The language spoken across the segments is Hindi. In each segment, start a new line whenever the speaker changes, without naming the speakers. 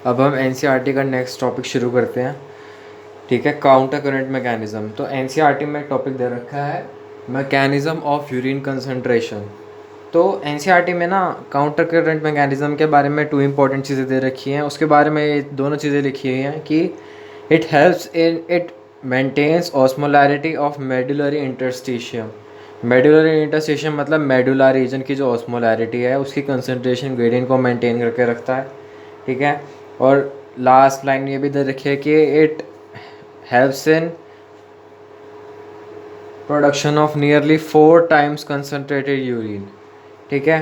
अब हम एनसीईआरटी का नेक्स्ट टॉपिक शुरू करते हैं। ठीक है, काउंटर करंट मैकेनिज्म। तो एनसीईआरटी में एक टॉपिक दे रखा है मैकेनिज्म ऑफ यूरिन कंसंट्रेशन। तो एनसीईआरटी में ना काउंटर करंट मैकेनिज्म के बारे में 2 इंपॉर्टेंट चीज़ें दे रखी हैं। उसके बारे में ये दोनों चीज़ें लिखी हुई हैं कि it helps in it maintains osmolarity of medullary interstitium. Medullary interstitium मतलब मेडुला रीजन की जो ऑस्मोलैरिटी है उसकी कंसंट्रेशन ग्रेडियंट को मेंटेन करके रखता है। ठीक है, और लास्ट लाइन ये भी दे रखी है कि it helps in production of nearly 4 times concentrated urine. ठीक है,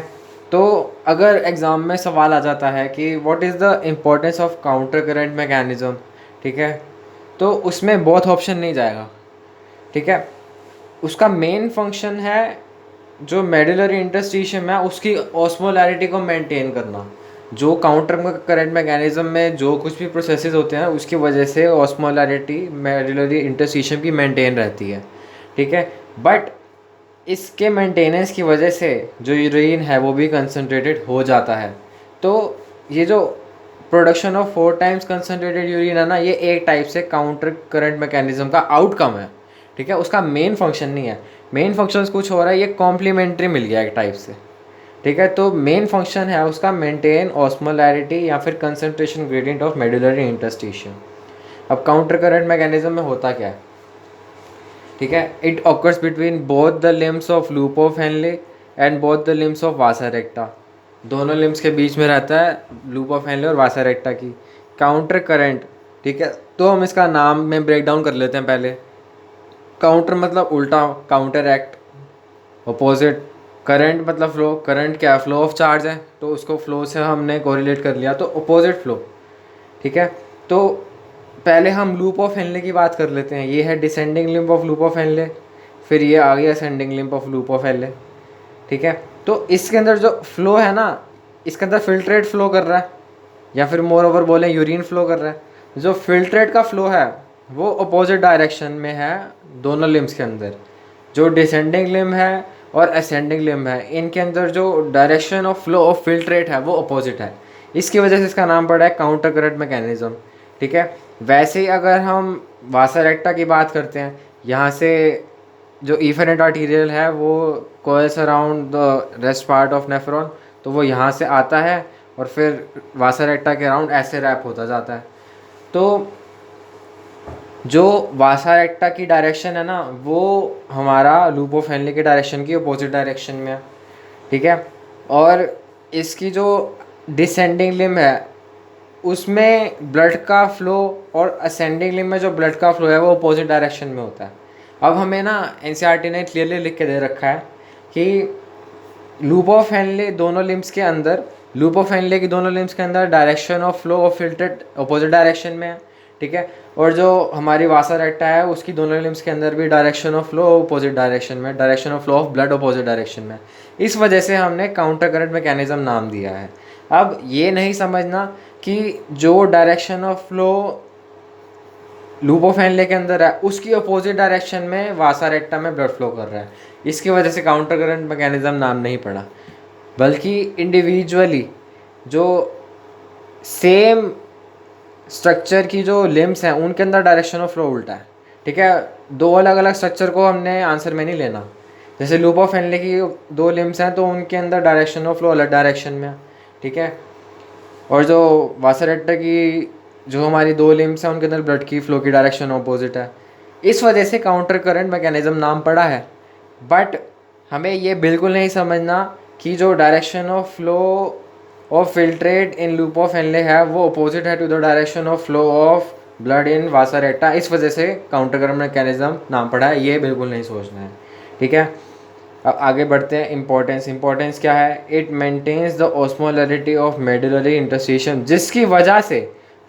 तो अगर एग्ज़ाम में सवाल आ जाता है कि what is the importance of counter current mechanism, ठीक है, तो उसमें बहुत ऑप्शन नहीं जाएगा। ठीक है, उसका मेन फंक्शन है जो मेडुलरी इंटरस्टिशियम है उसकी ऑस्मोलैरिटी को मेंटेन करना। जो काउंटर करंट मैकेनिज्म में जो कुछ भी प्रोसेसेस होते हैं उसकी वजह से ऑस्मोलैरिटी मेडुलरी इंटरस्टिशियम की मेंटेन रहती है। ठीक है, बट इसके मेंटेनेंस की वजह से जो यूरिन है वो भी कंसनट्रेटेड हो जाता है। तो ये जो production of 4 times concentrated urine है ना, ये एक टाइप से काउंटर करंट मैकेनिज्म का आउटकम है। ठीक है, उसका मेन फंक्शन नहीं है। मेन फंक्शन कुछ हो रहा है, ये कॉम्प्लीमेंट्री मिल गया एक टाइप से। ठीक है, तो मेन फंक्शन है उसका मेंटेन ऑस्मोलैरिटी या फिर concentration gradient of medullary interstitium. अब काउंटर करंट मैकेनिज्म में होता क्या है? ठीक है, it occurs between both the limbs of loop of Henley and both the limbs of वासा रेक्टा। दोनों लिम्स के बीच में रहता है लूप ऑफ हेनले और वासा रेक्टा की काउंटर करंट। ठीक है, तो हम इसका नाम में ब्रेक डाउन कर लेते हैं पहले। काउंटर मतलब उल्टा, काउंटर एक्ट, अपोजिट। करंट मतलब फ्लो, करंट क्या, फ्लो ऑफ चार्ज है तो उसको फ्लो से हमने कोरिलेट कर लिया तो अपोजिट फ्लो। ठीक है, तो पहले हम लूप ऑफ हेनले की बात कर लेते हैं। ये है descending limb of loop of Henley, फिर ये आ गया ascending limb of loop of Henle. ठीक है, तो इसके अंदर जो फ्लो है ना, इसके अंदर फिल्ट्रेट फ्लो कर रहा है या फिर मोर ओवर बोलें यूरिन फ्लो कर रहा है। जो फिल्ट्रेट का फ्लो है वो अपोजिट डायरेक्शन में है दोनों लिम्स के अंदर। जो डिसेंडिंग लिम्ब है और असेंडिंग लिम्ब है इनके अंदर जो direction of flow of filtrate है वो अपोजिट है। इसकी वजह से इसका नाम पड़ा है काउंटर करंट मैकेनिज्म। ठीक है, वैसे ही अगर हम वासा रेक्टा की बात करते हैं, यहाँ से जो इफेरेंट आर्टीरियल है वो coils around the rest part of nephron, तो वो यहाँ से आता है और फिर वासा रेक्टा के अराउंड ऐसे रैप होता जाता है। तो जो वासा रेक्टा की डायरेक्शन है ना वो हमारा लूप ऑफ हेनले की डायरेक्शन की अपोजिट डायरेक्शन में है। ठीक है, और इसकी जो डिसेंडिंग लिम्ब है उसमें ब्लड का फ्लो और असेंडिंग लिम्ब में जो ब्लड का फ्लो है वो अपोजिट डायरेक्शन में होता है। अब हमें ना एनसीईआरटी ने क्लियरली लिख के दे रखा है कि लूप ऑफ हेनले दोनों लिम्स के अंदर, लूप ऑफ हेनले की दोनों लिम्स के अंदर direction of flow of filtrate opposite direction में है। ठीक है, और जो हमारी वासा रेक्टा है उसकी दोनों लिम्स के अंदर भी direction of flow opposite direction में, direction of flow of blood opposite direction में। इस वजह से हमने काउंटर करंट मैकेनिज्म नाम दिया है। अब ये नहीं समझना कि जो direction of flow loop of Henley के अंदर है उसकी अपोजिट डायरेक्शन में वासा रेक्टा में ब्लड फ्लो कर रहा है, इसकी वजह से काउंटर करंट मैकेनिज्म नाम नहीं पड़ा। बल्कि इंडिविजुअली जो सेम स्ट्रक्चर की जो लिम्स हैं उनके अंदर डायरेक्शन ऑफ फ्लो उल्टा है। ठीक है, दो अलग अलग स्ट्रक्चर को हमने आंसर में नहीं लेना। जैसे लूप ऑफ हेनले की 2 लिम्स हैं तो उनके अंदर डायरेक्शन ऑफ फ्लो अलग डायरेक्शन में है। ठीक है, और जो वासा रेक्टा की जो हमारी 2 लिम्स हैं उनके अंदर ब्लड की फ्लो की डायरेक्शन ऑपोजिट है। इस वजह से काउंटर करंट मैकेनिज्म नाम पड़ा है। बट हमें ये बिल्कुल नहीं समझना कि जो direction of flow of filtrate in loop of Henle है वो अपोजिट है to the direction of flow of blood in vasa recta. इस वजह से काउंटर करंट मैकेनिज्म नाम पड़ा है, ये बिल्कुल नहीं सोचना है। ठीक है, अब आगे बढ़ते हैं। इंपॉर्टेंस क्या है? It maintains the osmolarity of medullary interstitium, जिसकी वजह से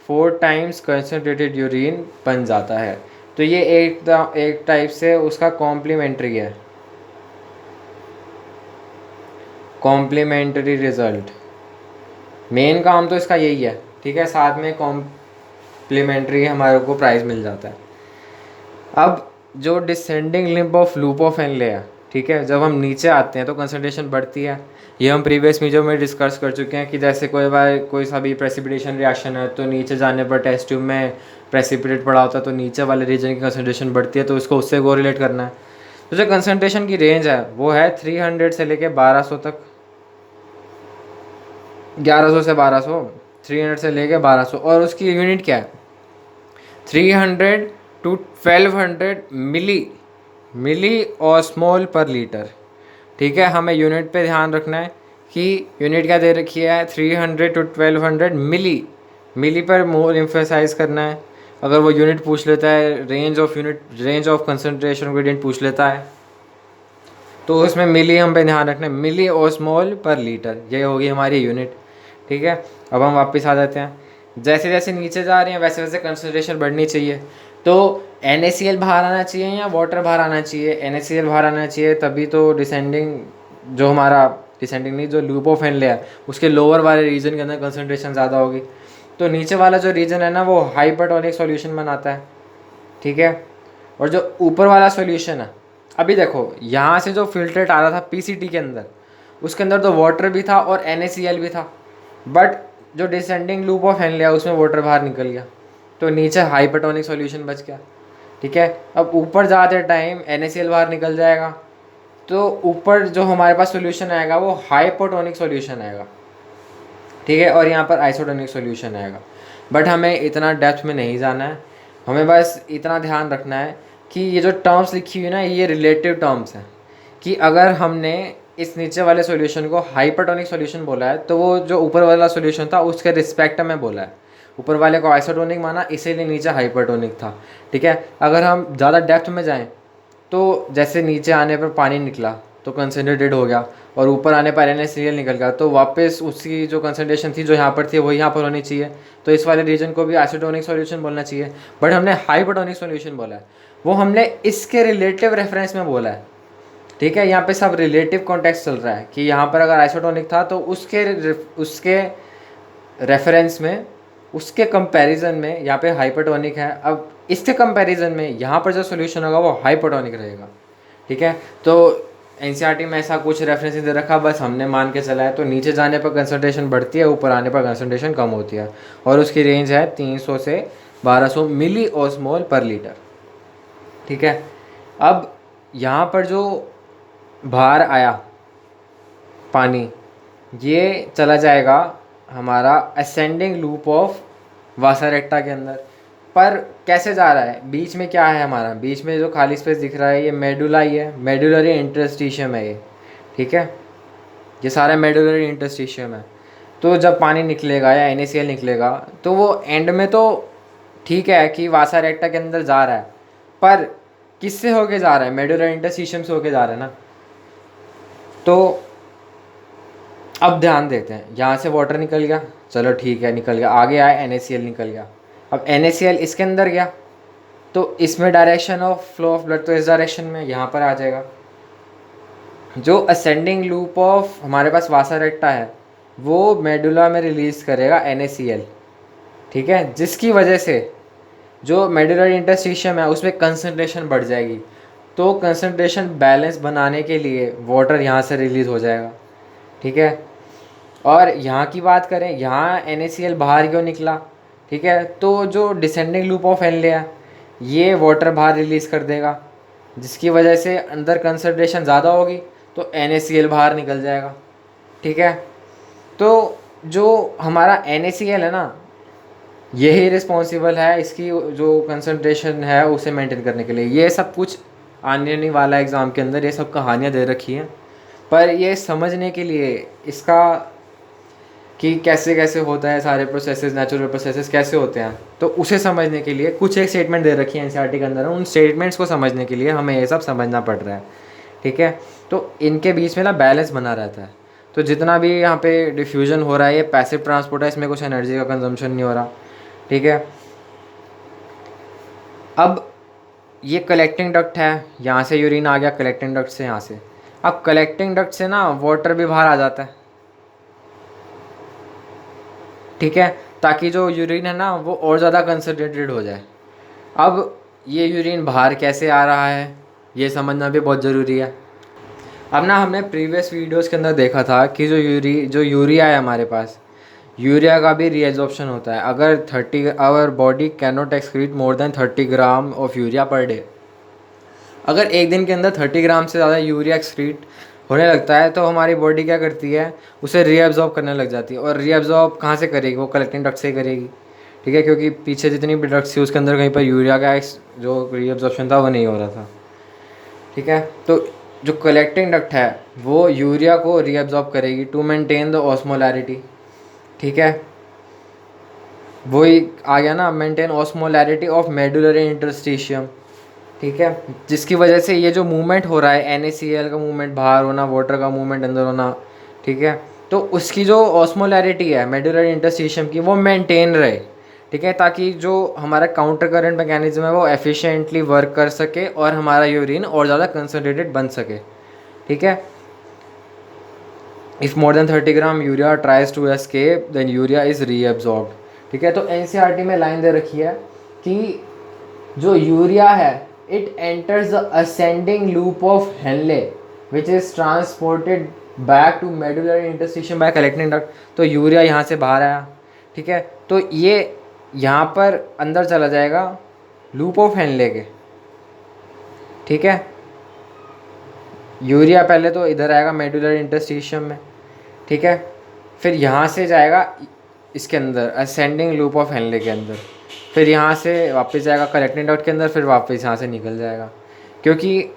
4 टाइम्स कंसनट्रेटेड यूरिन बन जाता है। तो ये एक टाइप से उसका कॉम्प्लीमेंट्री है, कॉम्प्लीमेंट्री रिजल्ट। मेन काम तो इसका यही है। ठीक है, साथ में कॉम्प्लीमेंट्री हमारे को प्राइज मिल जाता है। अब जो descending limb of loop of Henle है, ठीक है, जब हम नीचे आते हैं तो कंसंट्रेशन बढ़ती है। ये हम प्रीवियस वीडियो में डिस्कस कर चुके हैं कि जैसे कोई बार कोई सा भी प्रेसिपिटेशन रिएक्शन है तो नीचे जाने पर टेस्ट ट्यूब में प्रेसिपिटेट पड़ा होता है तो नीचे वाले रीजन की कंसनट्रेशन बढ़ती है, तो इसको उससे कोरिलेट करना है। तो जो कंसनट्रेशन की रेंज है वो है 300 से लेके 1200 तक, 1100 से 1200, 300 से लेके 1200, और उसकी यूनिट क्या है 300 टू 1200 मिली ऑस्मोल पर लीटर। ठीक है, हमें यूनिट पे ध्यान रखना है कि यूनिट क्या दे रखी है 300 टू 1200 मिली पर मोल एम्फेसाइज करना है। अगर वो यूनिट पूछ लेता है, रेंज ऑफ कंसनट्रेशन ग्रेडियंट पूछ लेता है तो उसमें मिली हम पे ध्यान रखना है, मिली ऑस्मोल पर लीटर, ये होगी हमारी यूनिट। ठीक है, अब हम वापस आ जाते हैं। जैसे जैसे नीचे जा रहे हैं वैसे वैसे कंसनट्रेशन बढ़नी चाहिए। तो NaCl बाहर आना चाहिए या वाटर बाहर आना चाहिए? NaCl बाहर आना चाहिए, तभी तो डिसेंडिंग जो हमारा डिसेंडिंग नहीं, जो लूप ऑफ हेनले है उसके लोअर वाले रीजन के अंदर कंसनट्रेशन ज़्यादा होगी। तो नीचे वाला जो रीजन है ना वो हाइपरटोनिक सॉल्यूशन बनाता है। ठीक है, और जो ऊपर वाला सॉल्यूशन है, अभी देखो यहाँ से जो फिल्ट्रेट आ रहा था PCT के अंदर, उसके अंदर तो वाटर भी था और NaCl भी था, बट जो डिसेंडिंग लूप ऑफ हेनले है उसमें वाटर बाहर निकल गया तो नीचे हाइपरटोनिक सॉल्यूशन बच गया। ठीक है, अब ऊपर जाते टाइम NaCl बाहर निकल जाएगा तो ऊपर जो हमारे पास सॉल्यूशन आएगा वो हाइपोटोनिक सॉल्यूशन आएगा। ठीक है, और यहाँ पर आइसोटोनिक सॉल्यूशन आएगा। बट हमें इतना डेप्थ में नहीं जाना है, हमें बस इतना ध्यान रखना है कि ये जो टर्म्स लिखी हुई ना ये रिलेटिव टर्म्स हैं, कि अगर हमने इस नीचे वाले सॉल्यूशन को हाइपरटोनिक सॉल्यूशन बोला है तो वो जो ऊपर वाला सॉल्यूशन था उसके रिस्पेक्ट में बोला है। ऊपर वाले को आइसोटोनिक माना इसीलिए नीचे हाइपरटोनिक था। ठीक है, अगर हम ज़्यादा डेप्थ में जाएं तो जैसे नीचे आने पर पानी निकला तो कंसनट्रेटेड हो गया, और ऊपर आने पर NaCl निकल गया, तो वापस उसकी जो कंसनट्रेशन थी जो यहाँ पर थी वो यहाँ पर होनी चाहिए। तो इस वाले रीजन को भी आइसोटोनिक सॉल्यूशन बोलना चाहिए, बट हमने हाइपरटोनिक सॉल्यूशन बोला है, वो हमने इसके रिलेटिव रेफरेंस में बोला है। ठीक है, यहाँ पे सब रिलेटिव कॉन्टेक्स्ट चल रहा है कि यहाँ पर अगर आइसोटोनिक था तो उसके रेफरेंस में, उसके कंपैरिजन में यहाँ पे हाइपरटोनिक है। अब इसके कंपैरिजन में यहाँ पर जो सोल्यूशन होगा वो हाइपरटोनिक रहेगा। ठीक है, तो NCERT में ऐसा कुछ रेफरेंस दे रखा, बस हमने मान के चला है। तो नीचे जाने पर कंसनट्रेशन बढ़ती है, ऊपर आने पर कंसनट्रेशन कम होती है, और उसकी रेंज है 300 से 1200 मिली ऑस्मोल पर लीटर। ठीक है, अब यहाँ पर जो बाहर आया पानी ये चला जाएगा हमारा असेंडिंग लूप ऑफ वासारेक्टा के अंदर। पर कैसे जा रहा है, बीच में क्या है हमारा, बीच में जो खाली स्पेस दिख रहा है ये मेडुला ही है, मेडुलरी इंटरस्टिशियम है ये। ठीक है, ये सारा मेडुलरी इंटरस्टिशियम है। तो जब पानी निकलेगा या NaCl निकलेगा तो वो एंड में तो ठीक है कि वासारेक्टा के अंदर जा रहा है, पर किससे होके जा रहा है, मेडुलरी इंटरस्टिशियम से होके जा रहा है ना। तो अब ध्यान देते हैं, यहाँ से वाटर निकल गया, चलो ठीक है निकल गया, आगे आया NaCl निकल गया। अब NaCl इसके अंदर गया तो इसमें direction of flow of blood तो इस डायरेक्शन में यहाँ पर आ जाएगा। जो असेंडिंग लूप ऑफ हमारे पास वासारेक्टा है वो मेडुला में रिलीज करेगा NaCl। ठीक है, जिसकी वजह से जो मेडुलरी इंटरस्टिशियम है उसमें कंसनट्रेशन बढ़ जाएगी। तो कंसनट्रेशन बैलेंस बनाने के लिए वाटर यहाँ से रिलीज़ हो जाएगा। ठीक है, और यहाँ की बात करें, यहाँ NaCl बाहर क्यों निकला? ठीक है, तो जो डिसेंडिंग लूप ऑफ हेनले है ये वाटर बाहर रिलीज़ कर देगा, जिसकी वजह से अंदर कंसनट्रेशन ज़्यादा होगी तो NaCl बाहर निकल जाएगा। ठीक है, तो जो हमारा NaCl है ना यही रिस्पॉन्सिबल है इसकी जो कंसनट्रेशन है उसे मेंटेन करने के लिए। ये सब कुछ आने वाला एग्ज़ाम के अंदर ये सब कहानियाँ दे रखी हैं, पर ये समझने के लिए इसका कि कैसे कैसे होता है सारे प्रोसेसेस, नेचुरल प्रोसेसेस कैसे होते हैं, तो उसे समझने के लिए कुछ एक स्टेटमेंट दे रखी है NCERT के अंदर, उन स्टेटमेंट्स को समझने के लिए हमें ये सब समझना पड़ रहा है। ठीक है, तो इनके बीच में ना बैलेंस बना रहता है। तो जितना भी यहाँ पे डिफ्यूजन हो रहा है ये पैसिव ट्रांसपोर्ट है, इसमें कुछ एनर्जी का कंजम्पशन नहीं हो रहा। ठीक है, अब ये कलेक्टिंग डक्ट है, यहाँ से यूरिन आ गया कलेक्टिंग डक्ट से, यहाँ से अब कलेक्टिंग डक्ट से ना वाटर भी बाहर आ जाता है। ठीक है, ताकि जो यूरिन है ना वो और ज़्यादा कंसनट्रेटेड हो जाए। अब ये यूरिन बाहर कैसे आ रहा है ये समझना भी बहुत ज़रूरी है। अब ना हमने प्रीवियस वीडियोस के अंदर देखा था कि जो यूरिया है हमारे पास, यूरिया का भी रीएब्जॉर्प्शन होता है। अगर 30 our body can not excrete more than 30 gram of urea per day. अगर एक दिन के अंदर 30 ग्राम से ज़्यादा यूरिया एक्सक्रीट होने लगता है तो हमारी बॉडी क्या करती है, उसे रीअब्जॉर्ब करने लग जाती है। और रीअब्जॉर्ब कहाँ से करेगी, वो कलेक्टिंग डक्ट से ही करेगी। ठीक है, क्योंकि पीछे जितनी भी डक्ट्स थी उसके अंदर कहीं पर यूरिया का जो रीअब्जॉर्प्शन था वो नहीं हो रहा था। ठीक है, तो जो कलेक्टिंग डक्ट है वो यूरिया को रीअब्जॉर्ब करेगी टू मेंटेन द ऑस्मोलैरिटी। ठीक है, वही आ गया ना, maintain osmolarity of medullary interstitium. ठीक है, जिसकी वजह से ये जो मूवमेंट हो रहा है NaCl का मूवमेंट बाहर होना, वाटर का मूवमेंट अंदर होना, ठीक है, तो उसकी जो ऑस्मोलैरिटी है मेडुलरी इंटरस्टिशियम की वो मेंटेन रहे। ठीक है, ताकि जो हमारा काउंटर करंट मैकेनिज्म है वो एफिशिएंटली वर्क कर सके और हमारा यूरिन और ज़्यादा कंसनट्रेटेड बन सके। ठीक है, if more than 30 gram urea tries to escape then urea is reabsorbed. ठीक है, तो NCERT में लाइन दे रखी है कि जो यूरिया है it enters the ascending loop of Henle which is transported back to medullary interstitium by collecting duct. तो यूरिया यहाँ से बाहर आया। ठीक है, तो ये यहाँ पर अंदर चला जाएगा लूप ऑफ हेनले के। ठीक है, यूरिया पहले तो इधर आएगा मेडुलरी इंटरस्टिशियम में। ठीक है, फिर यहाँ से जाएगा इसके अंदर असेंडिंग लूप ऑफ हेनले के अंदर, फिर यहाँ से वापस जाएगा कलेक्टिंग डक्ट के अंदर, फिर वापस यहाँ से निकल जाएगा। क्योंकि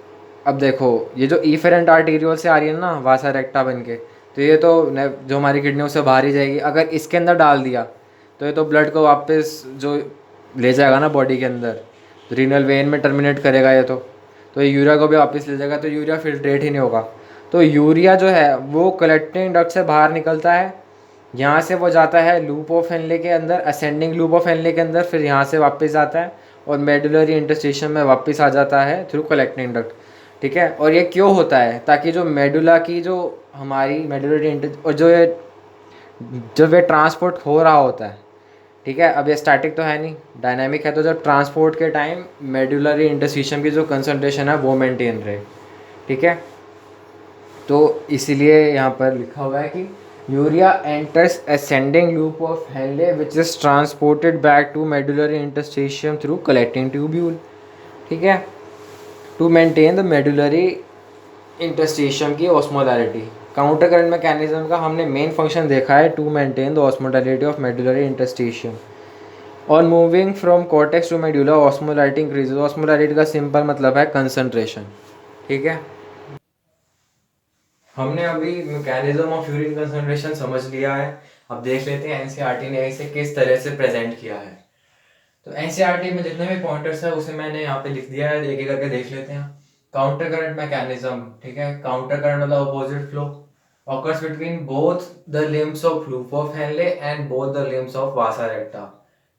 अब देखो ये जो इफेरेंट आर्टीरियोल से आ रही है ना वासा रेक्टा बन के, तो ये तो जो हमारी किडनियों से बाहर ही जाएगी। अगर इसके अंदर डाल दिया तो ये तो ब्लड को वापस जो ले जाएगा ना बॉडी के अंदर, तो रीनल वेन में टर्मिनेट करेगा ये तो ये यूरिया को भी वापस ले जाएगा, तो यूरिया फिल्ट्रेट ही नहीं होगा। तो यूरिया जो है वो कलेक्टिंग डक्ट से बाहर निकलता है, यहाँ से वो जाता है लूप ऑफ हेनले के अंदर, असेंडिंग लूप ऑफ हेनले के अंदर, फिर यहाँ से वापस आता है और मेडुलरी इंटरस्टिशियम में वापस आ जाता है थ्रू कलेक्टिंग डक्ट। ठीक है, और ये क्यों होता है, ताकि जो मेडुला की जो हमारी मेडुलरी इंटर और जो ये जब ये ट्रांसपोर्ट हो रहा होता है, ठीक है, अब ये स्टैटिक तो है नहीं, डायनामिक है, तो जब ट्रांसपोर्ट के टाइम मेडुलरी इंटरस्टिशियम की जो कंसंट्रेशन है वो मेंटेन रहे। ठीक है, तो इसीलिए यहाँ पर लिखा हुआ है कि urea enters ascending loop of Henle which is transported back to medullary interstitium through collecting tubule। ठीक है, to maintain the medullary interstitium की ऑस्मोलैरिटी। काउंटर करंट मैकेनिज्म का हमने मेन फंक्शन देखा है to maintain the osmolarity of medullary interstitium. On moving from cortex to medulla osmolarity increases. Osmolarity का सिंपल मतलब है कंसंट्रेशन। ठीक है, हमने अभी मैकेनिज्म ऑफ यूरिन कंसंट्रेशन समझ लिया है। अब देख लेते हैं एनसीईआरटी ने इसे किस तरह से प्रेजेंट किया है। तो एनसीईआरटी में जितने भी पॉइंटर्स है उसे मैंने यहाँ पे लिख दिया है, एक एक करके देख लेते हैं। काउंटर करंट मैकेनिज्म, ठीक है, काउंटर करंट मतलब opposite flow occurs between both the limbs of loop of Henle and both the limbs of Vasa recta।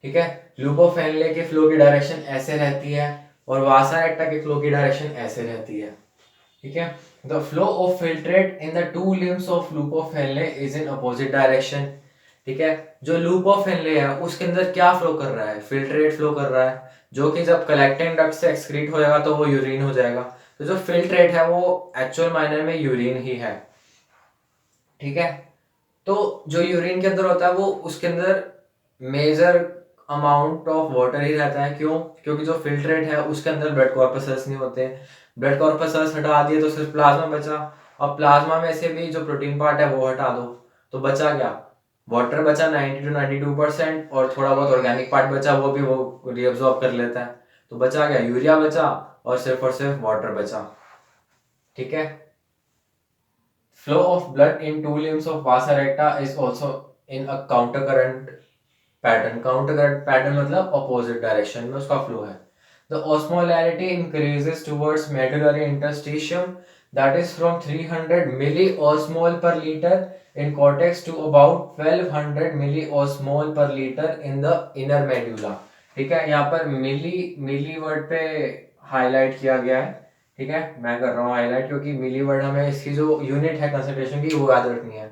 ठीक है, लूप ऑफ हेनले के फ्लो की डायरेक्शन ऐसे रहती है और वासा रेक्टा के फ्लो की डायरेक्शन ऐसे रहती है। ठीक है, the flow of filtrate in the two limbs of loop of Henley is in opposite direction. ठीक है, जो लूप ऑफ हेनले है उसके अंदर क्या फ्लो कर रहा है, फिल्ट्रेट फ्लो कर रहा है, जो कि जब कलेक्टिंग डक्ट से एक्सक्रीट हो जाएगा तो वो यूरिन हो जाएगा। तो जो फिल्ट्रेट है वो एक्चुअल मायने में यूरिन ही है। ठीक है, तो जो यूरिन के अंदर होता है वो उसके अंदर मेजर अमाउंट ऑफ वाटर ही रहता है। क्यों? क्योंकि जो फिल्ट्रेट है उसके अंदर ब्लड कॉर्पसेल्स नहीं होते। ब्लड कॉर्पसेल्स हटा दिए तो सिर्फ प्लाज्मा बचा। अब प्लाज्मा में से भी जो प्रोटीन पार्ट है वो हटा दो तो बचा क्या? वाटर बचा 90 to 92% और थोड़ा बहुत ऑर्गेनिक पार्ट बचा, वो भी वो रीअब्सॉर्ब कर लेता है। तो बचा क्या? यूरिया बचा और सिर्फ वाटर बचा। ठीक है, flow of blood in two limbs of vasa recta is also in a counter current pattern। counter current pattern मतलब opposite direction में उसका flow है। the osmolarity increases towards medullary interstitium, that is from 300 milliosmol per liter in cortex to about 1200 milliosmol per liter in the inner medulla। ठीक है, यहाँ पर मिली वर्ड पे हाईलाइट किया गया है। ठीक है, मैं कर रहा हूँ हाईलाइट क्योंकि मिली वर्ड हमें इसकी जो यूनिट है कंसंट्रेशन की वो याद रखनी है।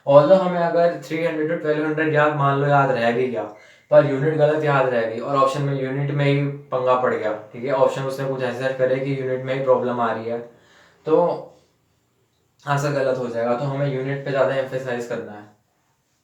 ऑल्दो हमें अगर 300 to 1200 याद मान लो याद रह भी गया, पर यूनिट गलत याद रह गई और ऑप्शन में यूनिट में ही पंगा पड़ गया। ठीक है, ऑप्शन उसने कुछ ऐसा करे कि यूनिट में ही प्रॉब्लम आ रही है। तो हाँ सर गलत हो जाएगा, तो हमें यूनिट पे ज़्यादा एम्फेसाइज करना है।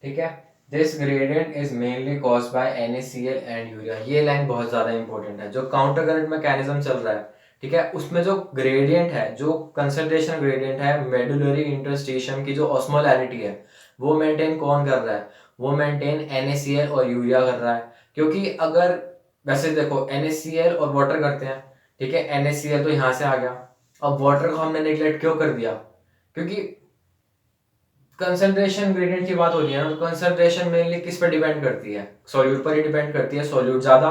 ठीक है, this gradient is mainly cause by NaCl and urea. ये लाइन बहुत ज़्यादा इंपॉर्टेंट है। जो काउंटर करंट मैकेनिज्म चल रहा है, ठीक है, उसमें जो ग्रेडियंट है, जो कंसंट्रेशन ग्रेडियंट है, मेडुलरी इंटरस्टिशियम की जो ऑस्मोलैरिटी है, वो मेंटेन कौन कर रहा है? वो मेंटेन NaCl और यूरिया कर रहा है। क्योंकि अगर वैसे देखो NaCl और वाटर करते हैं, ठीक है, NaCl तो यहाँ से आ गया, अब वाटर को हमने निगलेक्ट क्यों कर दिया? क्योंकि कंसंट्रेशन ग्रेडियंट की बात हो रही है ना, कंसंट्रेशन मेनली किस पर डिपेंड करती है? सॉल्यूट पर ही डिपेंड करती है। सॉल्यूट ज्यादा,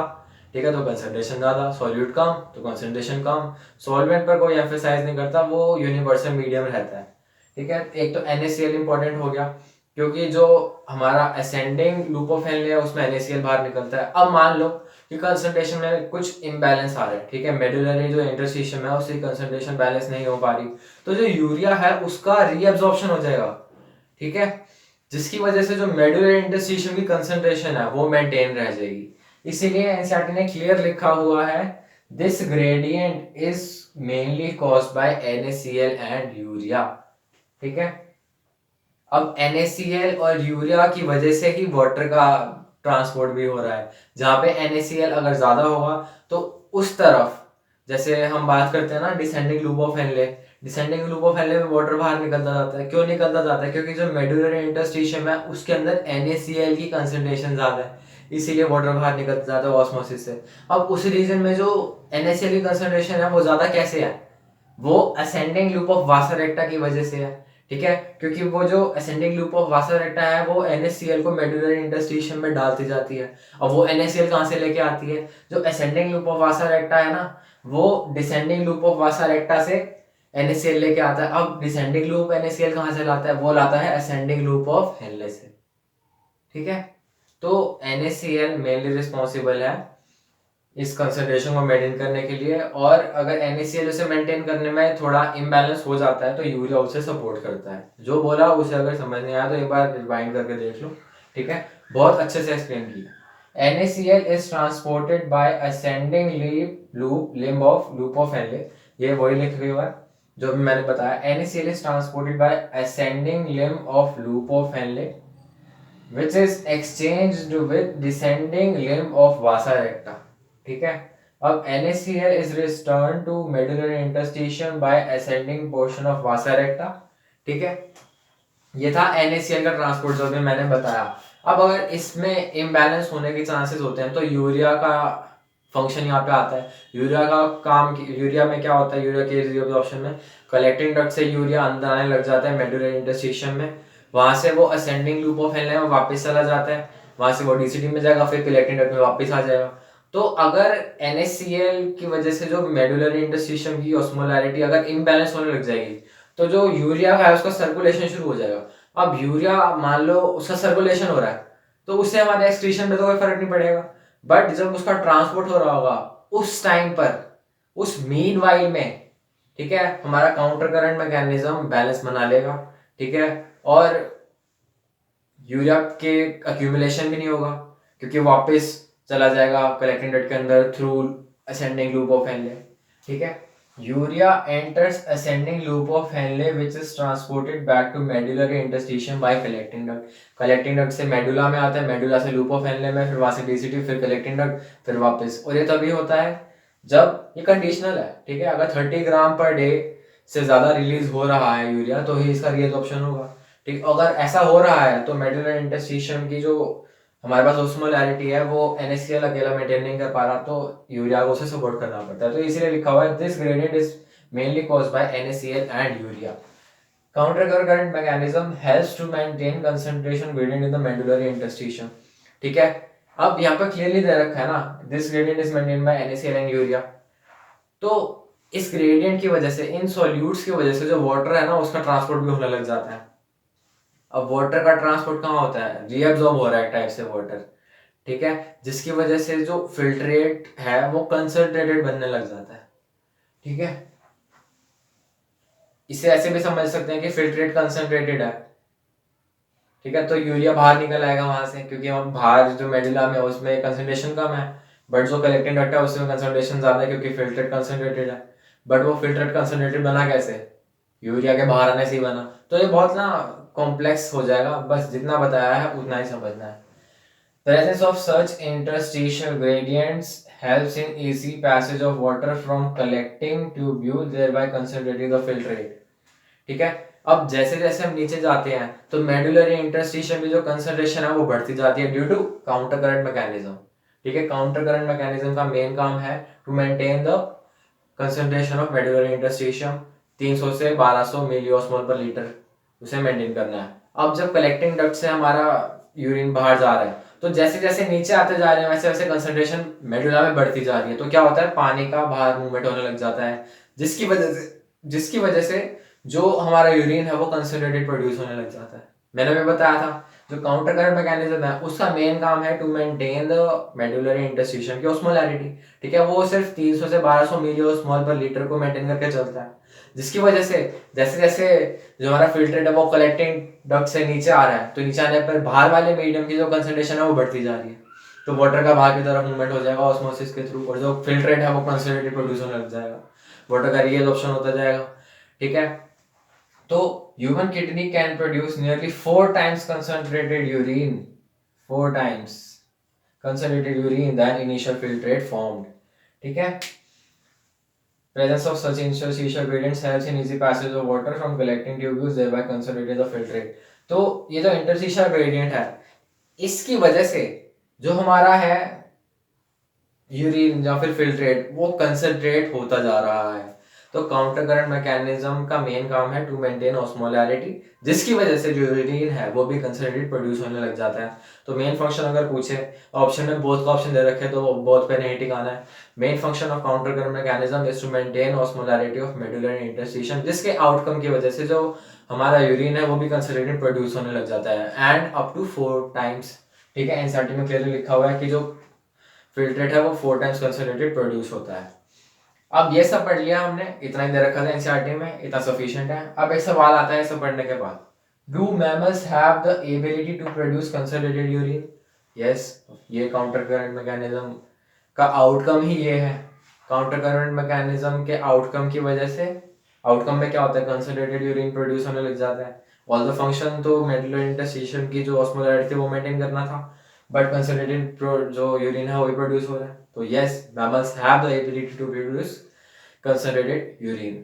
ठीक है, तो कंसंट्रेशन ज्यादा, सॉल्यूट कम तो कंसंट्रेशन कम। सॉल्वेंट पर कोई एम्फेसाइज नहीं करता, वो यूनिवर्सल मीडियम रहता है। ठीक है, एक तो NaCl इंपॉर्टेंट हो गया, क्योंकि जो हमारा असेंडिंग लूप ऑफ हेनले है उसमें NaCl बाहर निकलता है। अब मान लो कि कंसंट्रेशन में कुछ इम्बैलेंस आ रहा है, ठीक है, मेडुलरी जो इंटरस्टिशियम है उसकी कंसंट्रेशन बैलेंस नहीं हो पा रही, तो जो यूरिया है उसका रीअब्जॉर्प्शन हो जाएगा, ठीक है, जिसकी वजह से जो मेडुलरी इंटरस्टिशियम की कंसंट्रेशन है वो मेंटेन रह जाएगी। इसीलिए एनसीईआरटी ने क्लियर लिखा हुआ है, this gradient is mainly caused by NaCl and urea. ठीक है, अब NaCl और यूरिया की वजह से ही वाटर का ट्रांसपोर्ट भी हो रहा है। जहाँ पे NaCl अगर ज्यादा होगा तो उस तरफ, जैसे हम बात करते हैं ना descending loop of Henley, descending loop of Henley में वाटर बाहर निकलता जाता है। क्यों निकलता जाता है? क्योंकि जो मेडुलरी इंटरस्टिशियम है उसके अंदर NaCl की कंसंट्रेशन ज्यादा है, इसीलिए वाटर बाहर निकलता जाता है ऑस्मोसिस से। अब उस रीजन में जो NaCl की कंसंट्रेशन है वो ज्यादा कैसे है? वो ascending loop of vasa recta की वजह से है। ठीक है, क्योंकि वो जो ascending loop of vasa recta है वो NaCl को मेडुलरी इंटरस्टिशियम में डालती जाती है। अब वो NaCl कहाँ से लेके आती है? जो ascending loop of vasa recta है ना, वो descending loop of vasa recta से NaCl लेके आता है। अब डिसेंडिंग लूप NaCl कहाँ से लाता है? वो लाता है असेंडिंग लूप ऑफ हेनले से। ठीक है, तो NaCl मेनली रिस्पॉन्सिबल है इस कंसंट्रेशन को मेंटेन करने के लिए, और अगर NaCl उसे मेंटेन करने में थोड़ा इम्बैलेंस हो जाता है तो यूरिया उसे सपोर्ट करता है। जो बोला उसे अगर समझ नहीं आया तो एक बार रिवाइंड करके देख लो। ठीक है, बहुत अच्छे से एक्सप्लेन किया। NaCl is transported by ascending limb of loop of Henley. ये वही लिखा हुआ है जो भी मैंने बताया। NaCl is transported by ascending limb of loop of Henley which is exchanged with descending limb of vasa recta। ठीक है, अब NaCl is returned to medullary interstitium by ascending portion of vasa recta। ठीक है, ये था NaCl का ट्रांसपोर्ट जो भी मैंने बताया। अब अगर इसमें इम्बैलेंस होने के चांसेस होते हैं तो यूरिया का फंक्शन यहाँ पे आता है। यूरिया का काम, यूरिया में क्या होता है? यूरिया के रीअब्जॉर्प्शन में कलेक्टिंग डक्ट से यूरिया अंदर आने लग जाता है मेडुलरी इंटरस्टिशियम में, वहां से वो असेंडिंग लूप ऑफ हेनले में वापस चला जाता है, वहां से वो DCT में जाएगा, फिर कलेक्टिंग डक्ट में वापस आ जाएगा। तो अगर NaCl की वजह से जो मेडुलरी इंटरस्टिशियम की ऑस्मोलैरिटी अगर इम्बैलेंस होने लग जाएगी तो जो यूरिया है उसका सर्कुलेशन शुरू हो जाएगा। अब यूरिया मान लो उसका सर्कुलेशन हो रहा है तो उससे हमारे एक्सक्रीशन में तो कोई फर्क नहीं पड़ेगा, बट जब उसका ट्रांसपोर्ट हो रहा होगा उस टाइम पर, उस मीन वाइल में, ठीक है, हमारा काउंटर करंट मैकेनिज्म बैलेंस बना लेगा। ठीक है, और यूरिया के अक्यूमुलेशन भी नहीं होगा क्योंकि वापस चला जाएगा कलेक्टिंग डक्ट के अंदर through ascending loop of Henle. ठीक है, urea enters ascending loop of Henle which is transported back to medullary interstitium by collecting duct. Collecting duct से मेडुला में आता है, मेडुला से लूप ऑफ हेनले में, फिर वहां से DCT, फिर कलेक्टिंग डक्ट, फिर वापस। और ये तभी होता है जब ये कंडीशनल है। ठीक है, अगर 30 ग्राम पर डे से ज्यादा रिलीज हो रहा है यूरिया तो ही इसका रीअब्जॉर्प्शन होगा। ठीक, अगर ऐसा हो रहा है तो मेडुलरी इंटरस्टिशियम की जो हमारे पास ऑस्मोलैरिटी है वो NaCl अकेला मेंटेन नहीं कर पा रहा तो यूरिया को उसे सपोर्ट करना पड़ता है। तो इसीलिए लिखा हुआ है this gradient is mainly caused by NaCl and urea. Counter current mechanism helps to maintain concentration gradient in the medullary interstitium. ठीक है, अब यहाँ पर क्लियरली दे रखा है ना, this gradient is maintain by NaCl and urea. तो इस ग्रेडियंट की वजह से, इन सॉल्यूट्स की वजह से जो वाटर है ना उसका ट्रांसपोर्ट भी होने लग जाता है। अब वाटर का ट्रांसपोर्ट कहाँ होता है? रीअब्सॉर्ब हो रहा है टाइप से वाटर। ठीक है, जिसकी वजह से जो फिल्ट्रेट है वो कंसंट्रेटेड बनने लग जाता है। ठीक है, इसे ऐसे भी समझ सकते हैं कि फिल्ट्रेट कंसंट्रेटेड है। ठीक है, तो यूरिया बाहर निकल आएगा वहां से क्योंकि हम बाहर जो मेडुला में उसमें कंसंट्रेशन कम है, बट जो कलेक्टिंग डक्ट है उसमें कंसंट्रेशन ज्यादा है क्योंकि फिल्ट्रेट कंसंट्रेटेड है। बट वो फिल्ट्रेट कंसंट्रेटेड बना कैसे? यूरिया के बाहर आने से ही बना। तो ये बहुत ना कॉम्प्लेक्स हो जाएगा, बस जितना बताया है उतना ही समझना है। Presence of such interstitial gradients helps in easy passage of water from collecting tubules, thereby concentrating the filtrate। ठीक है, अब जैसे जैसे हम नीचे जाते हैं तो मेडुलरी इंटरस्टिशियल में जो कंसंट्रेशन है वो बढ़ती जाती है due to counter current mechanism. ठीक है, काउंटर करंट मैकेनिज्म का मेन काम है to maintain the concentration of medullary interstitium 300 से 1200 मिलीओस्मोल पर लीटर, उसे मेंटेन करना है। अब जब कलेक्टिंग डक्ट से हमारा यूरिन बाहर जा रहा है तो जैसे जैसे नीचे आते जा रहे हैं वैसे वैसे कंसंट्रेशन मेडुला में बढ़ती जा रही है, तो क्या होता है, पानी का बाहर मूवमेंट होने लग जाता है, जिसकी वजह से जो हमारा यूरिन है वो कंसंट्रेटेड प्रोड्यूस होने लग जाता है। मैंने भी बताया था जो काउंटर करंट मैकेनिज्म है उसका मेन काम है to maintain the medullary interstitium की ऑस्मोलैरिटी। ठीक है, वो सिर्फ 300 से 1200 मिलीओस्मोल पर लीटर को मेंटेन करके चलता है, जिसकी वजह से जैसे जैसे जो हमारा फिल्ट्रेट है वो कलेक्टिंग डक्ट से नीचे आ रहा है तो नीचे आने पर बाहर वाले मीडियम की जो कंसंट्रेशन है वो बढ़ती जा रही है, तो वाटर का बाहर की तरफ मूवमेंट हो जाएगा ऑस्मोसिस के थ्रू, और जो फिल्ट्रेट है वो कंसंट्रेटेड प्रोड्यूस होने लग जाएगा, वाटर का रीएब्जॉर्प्शन होता जाएगा। ठीक है, तो human kidney can produce nearly 4 times concentrated urine, 4 times concentrated urine than initial filtrate formed। ठीक है, presence of such interstitial gradients helps in easy passage of water from collecting tubules, thereby concentrating the filtrate। तो ये जो interstitial gradient है इसकी वजह से जो हमारा है यूरिन या फिर फिल्ट्रेट वो कंसंट्रेट होता जा रहा है। तो काउंटर करंट मैकेनिज्म का मेन काम है टू मेंटेन ऑस्मोलैरिटी, जिसकी वजह से जो यूरिन है वो भी कंसंट्रेटेड प्रोड्यूस होने लग जाता है। तो मेन फंक्शन अगर पूछे ऑप्शन में बोथ का ऑप्शन दे रखे तो बोथ पे नहीं टिकाना है। Main function of counter current mechanism is to maintain osmolarity of medullary interstitium, जिसके आउटकम की वजह से जो हमारा यूरिन है वो भी कंसंट्रेटेड प्रोड्यूस होने लग जाता है एंड अप टू 4 times। ठीक है, एनसीईआरटी में क्लियरली लिखा हुआ है कि जो फिल्ट्रेट है वो 4 times कंसंट्रेटेड प्रोड्यूस होता है। अब ये सब पढ़ लिया हमने, इतना ही दे रखा था एनसीईआरटी में, इतना सफिशिएंट है। अब एक सवाल आता है सब पढ़ने के बाद, do mammals have the ability to produce concentrated urine? Yes, ये काउंटर करंट मैकेनिज्म का आउटकम ही ये है। काउंटर करंट मैकेनिज्म के आउटकम की वजह से, आउटकम में क्या होता है, कंसंट्रेटेड यूरिन प्रोड्यूस होने लग जाता है। ऑल द फंक्शन तो मेडुलरी इंटरस्टिशियम की जो ऑस्मोलैरिटी थी वो मेंटेन करना था, बट कंसंट्रेटेड जो यूरिन है वो भी प्रोड्यूस हो रहा है। तो yes, mammals have the ability to produce concentrated urine।